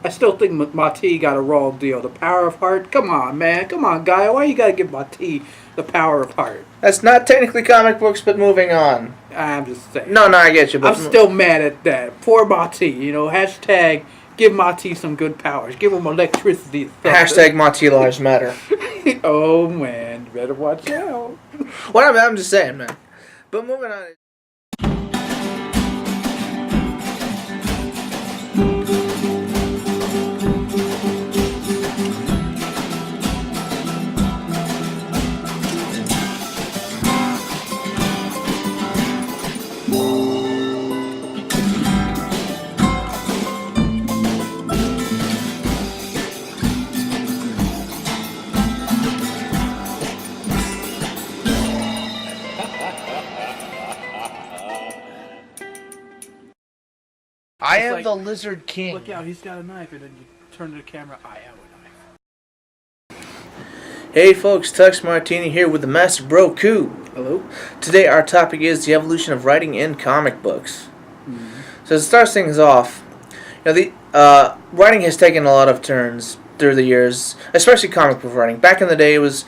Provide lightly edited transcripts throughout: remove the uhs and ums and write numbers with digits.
I still think Mati got a raw deal. The power of heart. Come on, man. Come on, guy. Why you gotta give Mati the power of heart? That's not technically comic books, but moving on. I'm just saying. No, I get you. But I'm still mad at that. Poor Mati. You know, hashtag give Mati some good powers. Give him electricity. Hashtag Mati Lives Matter. Oh, man. You better watch out. Well, I'm just saying, man. But moving on. I am like, the Lizard King. Look out, he's got a knife, and then you turn to the camera, I have a knife. Hey folks, Tux Martini here with the Master Bro Coup. Hello? Today our topic is the evolution of writing in comic books. Mm-hmm. So to start things off, the writing has taken a lot of turns through the years, especially comic book writing. Back in the day it was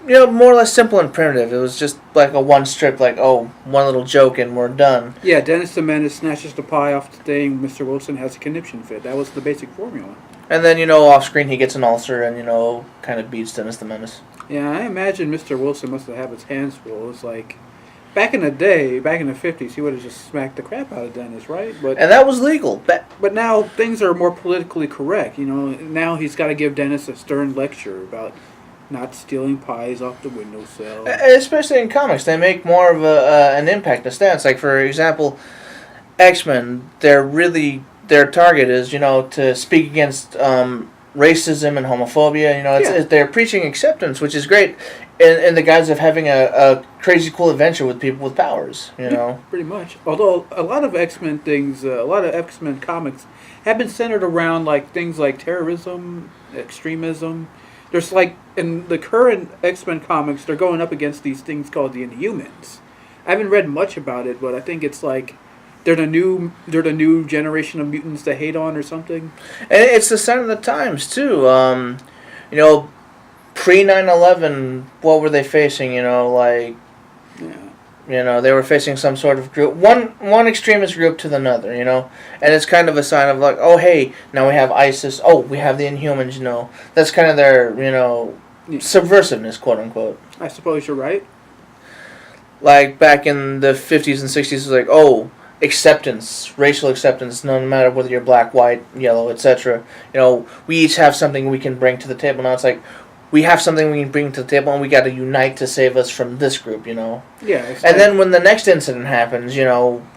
more or less simple and primitive. It was just like a one strip, like, one little joke and we're done. Yeah, Dennis the Menace snatches the pie off the thing, Mr. Wilson has a conniption fit. That was the basic formula. And then, off screen he gets an ulcer and, kind of beats Dennis the Menace. Yeah, I imagine Mr. Wilson must have had his hands full. It's like, back in the day, back in the 50s, he would have just smacked the crap out of Dennis, right? And that was legal. But now things are more politically correct, Now he's got to give Dennis a stern lecture about not stealing pies off the windowsill. Especially in comics, they make more of an impact, a stance. Like, for example, X-Men, their target is, to speak against racism and homophobia. They're preaching acceptance, which is great, in the guise of having a crazy cool adventure with people with powers, Yeah, pretty much. Although a lot of X-Men things, a lot of X-Men comics have been centered around things like terrorism, extremism. There's in the current X-Men comics, they're going up against these things called the Inhumans. I haven't read much about it, but I think it's they're the new generation of mutants to hate on or something. And it's the sign of the times too. Pre 9/11, what were they facing? They were facing some sort of group, one extremist group to another, and it's kind of a sign of oh hey, now we have ISIS, we have the Inhumans, that's kind of their, subversiveness, quote unquote. I suppose you're right. Like back in the 50s and 60s, it was acceptance, racial acceptance, no matter whether you're black, white, yellow, etc. We each have something we can bring to the table. Now it's we have something we can bring to the table, and we got to unite to save us from this group, Yeah. And then when the next incident happens,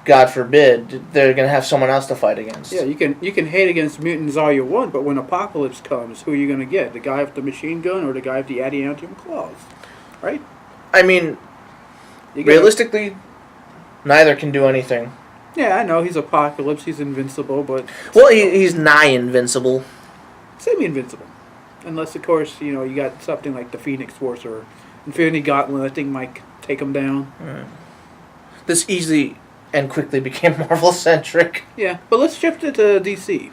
God forbid, they're gonna have someone else to fight against. Yeah, you can hate against mutants all you want, but when apocalypse comes, who are you gonna get? The guy with the machine gun or the guy with the adamantium claws? Right? I mean, realistically, neither can do anything. Yeah, I know he's Apocalypse. He's invincible, but he's nigh invincible. Semi-invincible. Unless, of course, you got something like the Phoenix Force or Infinity Gauntlet. I think might take him down. Right. This easily and quickly became Marvel-centric. Yeah, but let's shift it to DC.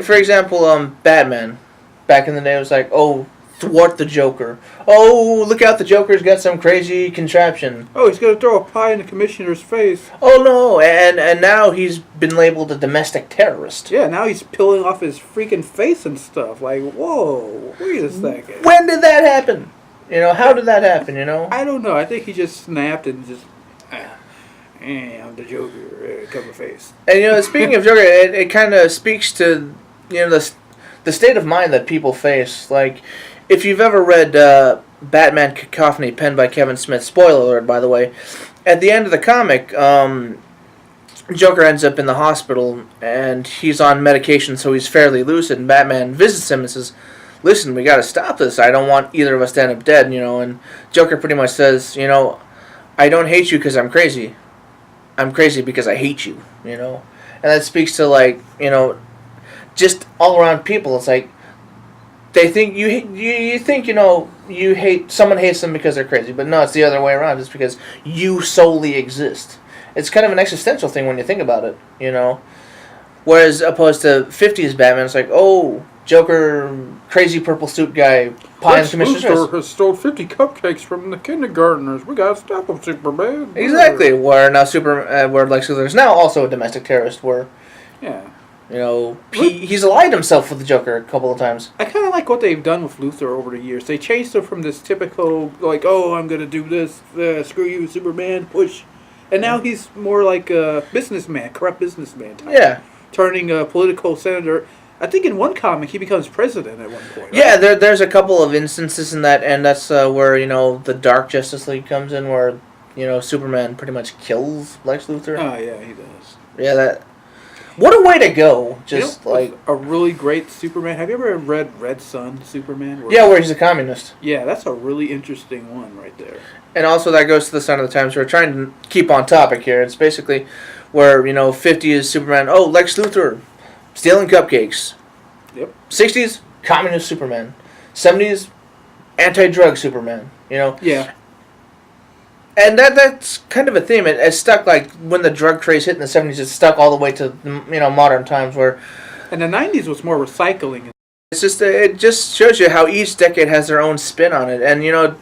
For example, Batman. Back in the day, it was thwart the Joker. Oh, look out, the Joker's got some crazy contraption. Oh, he's going to throw a pie in the commissioner's face. Oh, no, and now he's been labeled a domestic terrorist. Yeah, now he's peeling off his freaking face and stuff. Whoa, wait a second. When did that happen? How did that happen, I don't know. I think he just snapped and just... I'm the Joker, cover face. And, speaking of Joker, it kind of speaks to, the state of mind that people face. If you've ever read Batman Cacophony, penned by Kevin Smith, spoiler alert, by the way, at the end of the comic, Joker ends up in the hospital, and he's on medication, so he's fairly lucid, and Batman visits him and says, listen, we gotta stop this, I don't want either of us to end up dead, and Joker pretty much says, I don't hate you because I'm crazy. I'm crazy because I hate you, And that speaks to, just all around people. It's they think you think you hate someone hates them because they're crazy, but no, it's the other way around. It's because you solely exist. It's kind of an existential thing when you think about it, Whereas opposed to 50s Batman, it's like, oh, Joker, crazy purple suit guy, pie in Lex the commissioner's Luthor dress. has stole 50 cupcakes from the kindergartners. We gotta stop him, Superman. Exactly. Where now where Lex Luthor is now also a domestic terrorist. Where Yeah. he's allied himself with the Joker a couple of times. I kind of like what they've done with Luthor over the years. They changed him from this typical, like, oh, I'm going to do this, screw you, Superman, push. And now he's more like a businessman, corrupt businessman type. Yeah. Turning a political senator. I think in one comic he becomes president at one point. Right? Yeah, there's a couple of instances in that, and that's where, the Dark Justice League comes in, where, Superman pretty much kills Lex Luthor. Oh, yeah, he does. Yeah, that... What a way to go! Just, a really great Superman. Have you ever read Red Sun Superman? Where he's a communist. Yeah, that's a really interesting one right there. And also that goes to the Sign of the Times. We're trying to keep on topic here. It's basically where, 50 is Superman. Oh, Lex Luthor stealing cupcakes. Yep. 60s, communist Superman. 70s, anti-drug Superman. Yeah. And that's kind of a theme. It stuck, like, when the drug craze hit in the 70s, it stuck all the way to, modern times where... And the 90s was more recycling. It just shows you how each decade has their own spin on it. And,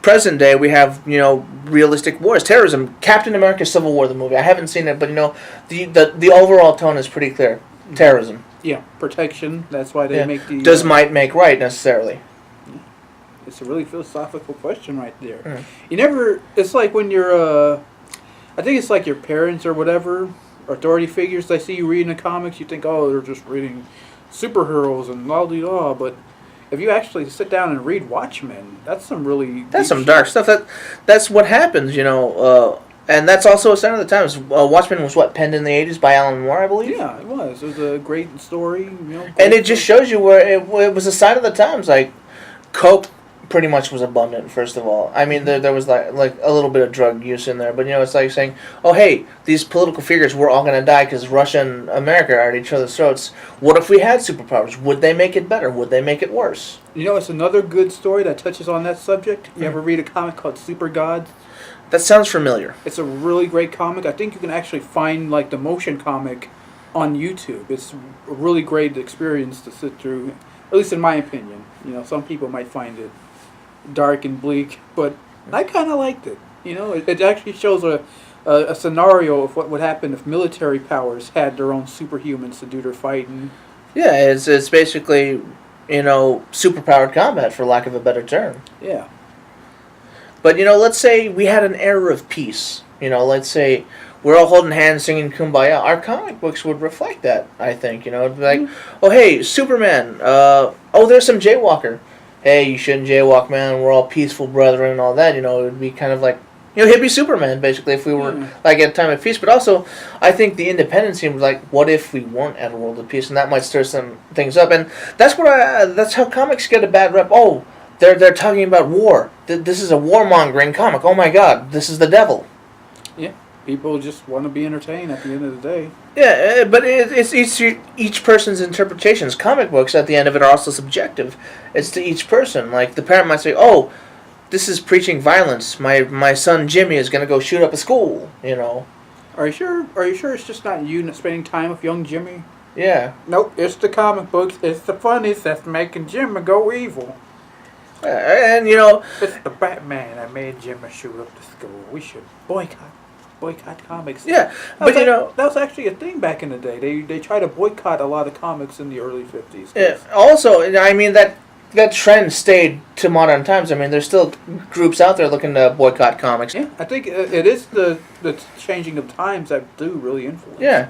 present day, we have, realistic wars. Terrorism. Captain America Civil War, the movie. I haven't seen it, but, the overall tone is pretty clear. Terrorism. Yeah, protection. That's why they make the... Does might make right, necessarily? It's a really philosophical question right there. Mm. You never... It's like when you're... I think it's like your parents or whatever, authority figures, they see you reading the comics, you think, oh, they're just reading superheroes and la-di-da, but if you actually sit down and read Watchmen, that's some really... That's some dark stuff. That's what happens, and that's also a sign of the times. Watchmen was, penned in the 80s by Alan Moore, I believe? Yeah, it was. It was a great story, And it just shows you where it was a sign of the times. Like, Coke pretty much was abundant, first of all. I mean, there was, like a little bit of drug use in there. But, it's like saying, oh, hey, these political figures, we're all going to die because Russia and America are at each other's throats. What if we had superpowers? Would they make it better? Would they make it worse? It's another good story that touches on that subject. You ever read a comic called Super Gods? That sounds familiar. It's a really great comic. I think you can actually find like the motion comic on YouTube. It's a really great experience to sit through, at least in my opinion. Some people might find it dark and bleak, but I kind of liked it. It actually shows a scenario of what would happen if military powers had their own superhumans to do their fighting. Yeah, it's basically, superpowered combat, for lack of a better term. Yeah. But, let's say we had an era of peace. Let's say we're all holding hands singing Kumbaya. Our comic books would reflect that, I think. It'd be like, oh, hey, Superman. There's some jaywalker. Hey, you shouldn't jaywalk, man. We're all peaceful brethren and all that. It would be kind of like, hippie Superman, basically, if we were, at a time of peace. But also, I think the independence seemed like, what if we weren't at a world of peace? And that might stir some things up. And that's that's how comics get a bad rep. Oh, they're talking about war. This is a warmongering comic. Oh my God, this is the devil. Yeah, people just want to be entertained at the end of the day. Yeah, but it's each person's interpretations. Comic books, at the end of it, are also subjective. It's to each person. Like, the parent might say, oh, this is preaching violence. My son Jimmy is going to go shoot up a school, Are you sure? Are you sure it's just not you spending time with young Jimmy? Yeah. Nope, it's the comic books. It's the funnies that's making Jimmy go evil. And, It's the Batman that made Jimmy shoot up the school. We should boycott comics. Yeah, but that was actually a thing back in the day. They tried to boycott a lot of comics in the early 50s. Yeah. Also, I mean, that trend stayed to modern times. I mean, there's still groups out there looking to boycott comics. Yeah, I think it is the changing of times that do really influence. Yeah.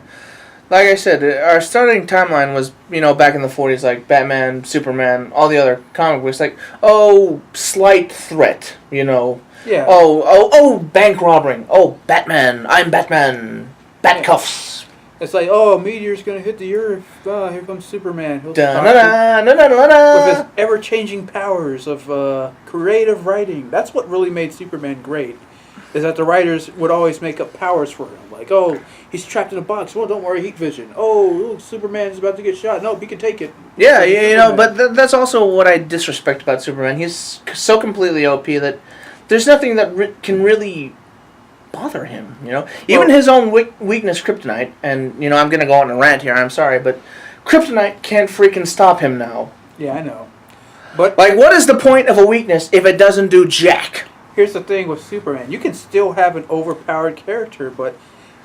Like I said, our starting timeline was, back in the 40s, like Batman, Superman, all the other comic books, like, oh, slight threat, Yeah. Oh, bank robbing. Oh, Batman, I'm Batman. Bat cuffs. It's like, oh, a meteor's going to hit the Earth. Oh, here comes Superman. He'll with his ever-changing powers of creative writing. That's what really made Superman great, is that the writers would always make up powers for him. Like, oh, he's trapped in a box. Well, don't worry, heat vision. Oh, Superman is about to get shot. No, he can take it. Yeah, but that's also what I disrespect about Superman. He's so completely OP that there's nothing that can really bother him. Even his own weakness, Kryptonite, and I'm gonna go on a rant here. I'm sorry, but Kryptonite can't freaking stop him now. Yeah, I know. But like, what is the point of a weakness if it doesn't do jack? Here's the thing with Superman: you can still have an overpowered character, but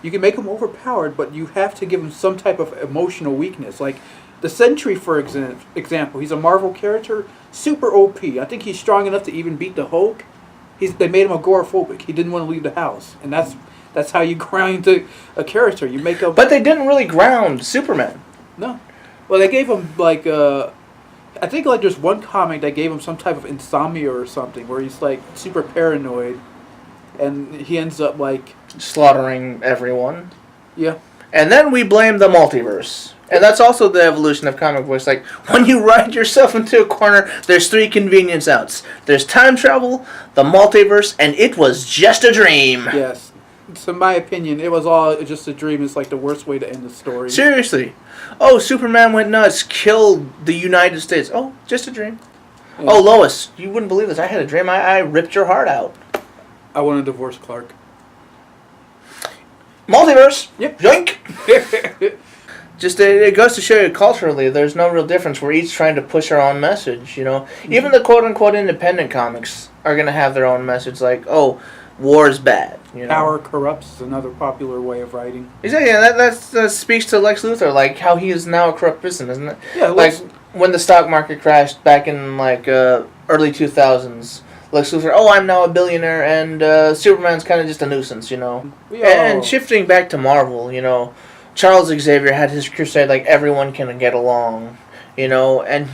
you can make him overpowered, but you have to give him some type of emotional weakness. Like the Sentry, for example, he's a Marvel character, super OP. I think he's strong enough to even beat the Hulk. They made him agoraphobic. He didn't want to leave the house, and that's how you grind a character. You make a. But they didn't really ground Superman. No, well, they gave him like I think like there's one comic that gave him some type of insomnia or something, where he's like super paranoid, and he ends up like slaughtering everyone. Yeah. And then we blame the multiverse. And that's also the evolution of comic books. Like, when you ride yourself into a corner, there's 3 convenience outs. There's time travel, the multiverse, and it was just a dream. Yes. So in my opinion, it was all just a dream. It's like the worst way to end the story. Seriously. Oh, Superman went nuts, killed the United States. Oh, just a dream. Yeah. Oh, Lois, you wouldn't believe this. I had a dream. I ripped your heart out. I want to divorce Clark. Multiverse. Yep. Yoink. Just it goes to show you culturally, there's no real difference. We're each trying to push our own message. Mm-hmm. Even the quote unquote independent comics are gonna have their own message. Like, oh, war's bad. Power corrupts is another popular way of writing. Exactly. That speaks to Lex Luthor, like how he is now a corrupt person, isn't it? Yeah. Like when the stock market crashed back in like early 2000s. Lex Luthor, oh, I'm now a billionaire, and Superman's kind of just a nuisance, And shifting back to Marvel, Charles Xavier had his crusade, like, everyone can get along, and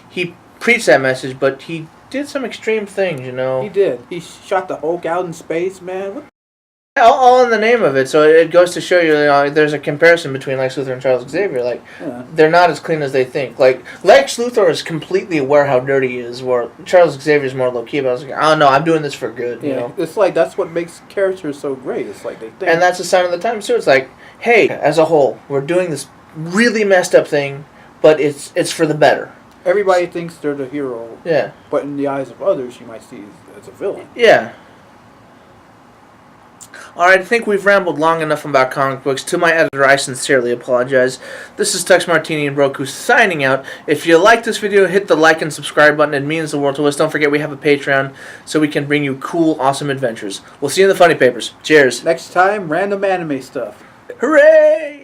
he preached that message, but he did some extreme things, He did. He shot the Hulk out in space, man. What? All in the name of it, so it goes to show you, there's a comparison between Lex Luthor and Charles Xavier. Like, they're not as clean as they think. Like, Lex Luthor is completely aware how dirty he is, where Charles Xavier is more low-key, but I was like, oh no, I'm doing this for good, It's like, that's what makes characters so great. It's like they think. And that's a sign of the times, too. It's like, hey, as a whole, we're doing this really messed up thing, but it's for the better. Everybody thinks they're the hero. Yeah. But in the eyes of others, you might see as a villain. Yeah. Alright, I think we've rambled long enough about comic books. To my editor, I sincerely apologize. This is Tux Martini and Broku signing out. If you like this video, hit the like and subscribe button. It means the world to us. Don't forget we have a Patreon so we can bring you cool, awesome adventures. We'll see you in the funny papers. Cheers. Next time, random anime stuff. Hooray!